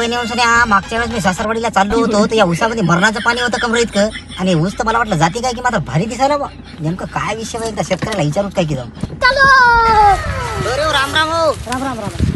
काही नाही सध्या. मागच्या वेळेस मी सासरवाडीला चाललो होतो तर या ऊसामध्ये मरणाचं पाणी होतं कमरे इतकं, आणि ऊस तर मला वाटलं जाती काय की मात्र भारी दिसायला बा. नेमकं काय विषय एकदा शेतकऱ्याला विचारूच काय की जाऊ. राम राम हो. राम राम राम.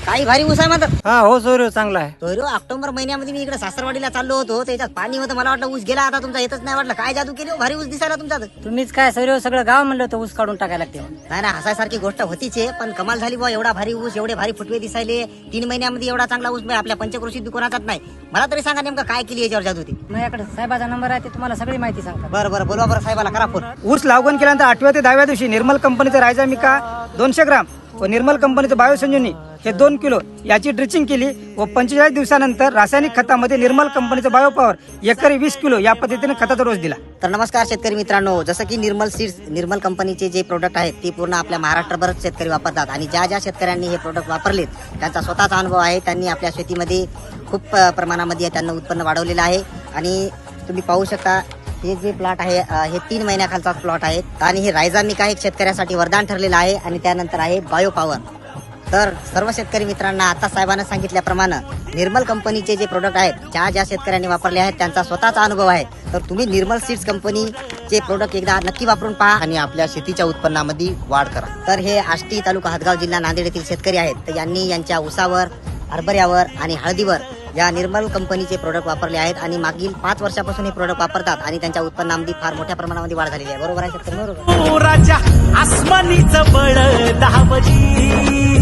काही भारी ऊस आहे मात्र. हा हो सोयरो चांगला आहे. तो ऑक्टोबर महिन्यामध्ये मी इकडे सासरवाडीला चाललो होतो, त्याच्यात पाणी होतं, मला वाटलं ऊस गेला आता तुमचा येतच नाही. वाटलं काय जादू केली हो, भारी ऊस दिसायला तुमचा. तुम्हीच काय सोयरो सगळं गाव म्हणलं होतं ऊस काढून टाकायला लागते. नाही ना, हसायसारखी गोष्ट होतीच आहे, पण कमाल झाली बुवा. एवढा भारी ऊस, एवढे भारी फुटवे दिसायले 3 महिन्यामध्ये एवढा चांगला ऊस आपल्या पंचक्रोशीत कोणाचाच नाही. मला तरी सांगा नेमकं काय केली याच्यावर जादू ती. माझ्याकडे साहेबाचा नंबर आहे, ते तुम्हाला सगळी माहिती सांगतात. बरं बरं, बोलवा बरं साहेबाला, करा फोन. ऊस लागवण केल्यानंतर 8व्या ते 10व्या दिवशी निर्मल कंपनीचा रायझामिका 200 ग्राम व निर्मल कंपनीचं बायोसंजीवनी हे 2 किलो याची ड्रिचिंग केली व 45 दिवसानंतर रासायनिक खतामध्ये निर्मल कंपनीचं बायोपॉवर एकरी 20 किलो या पद्धतीने खताचा डोस दिला. तर नमस्कार शेतकरी मित्रांनो, जसं की निर्मल सीड्स, निर्मल कंपनीचे जे प्रोडक्ट आहेत ते पूर्ण आपल्या महाराष्ट्रभरात शेतकरी वापरतात, आणि ज्या ज्या शेतकऱ्यांनी हे प्रोडक्ट वापरलेत त्यांचा स्वतःचा अनुभव आहे. त्यांनी आपल्या शेतीमध्ये खूप प्रमाणामध्ये त्यांना उत्पन्न वाढवलेलं आहे. आणि तुम्ही पाहू शकता हे जे प्लॉट आहे हे 3 महिन्याखालचा प्लॉट आहे, आणि हे रायझामिका एक शेतकऱ्यासाठी वरदान ठरलेलं आहे. आणि त्यानंतर आहे बायोपॉवर. तर सर्व शेतकरी मित्रांना आता साहेबांना सांगितल्याप्रमाणे निर्मल कंपनीचे जे प्रोडक्ट आहेत ज्या ज्या शेतकऱ्यांनी वापरले आहेत त्यांचा स्वतःचा अनुभव आहे. तर तुम्ही निर्मल सीड्स कंपनीचे प्रोडक्ट एकदा नक्की वापरून पहा आणि आपल्या शेतीच्या उत्पन्नामध्ये वाढ करा. तर हे आष्टी तालुका हदगाव जिल्हा नांदेड येथील शेतकरी आहेत. तर यांनी यांच्या ऊसावर, हरभऱ्यावर आणि हळदीवर या निर्मल कंपनीचे प्रोडक्ट वापरले आहेत, आणि मागील 5 वर्षापासून हे प्रोडक्ट वापरतात, आणि त्यांच्या उत्पन्नामध्ये फार मोठ्या प्रमाणामध्ये वाढ झालेली आहे. बरोबर आहे शेतकरी? बरोबर. राजा आसमानीचं बळ 10 बजी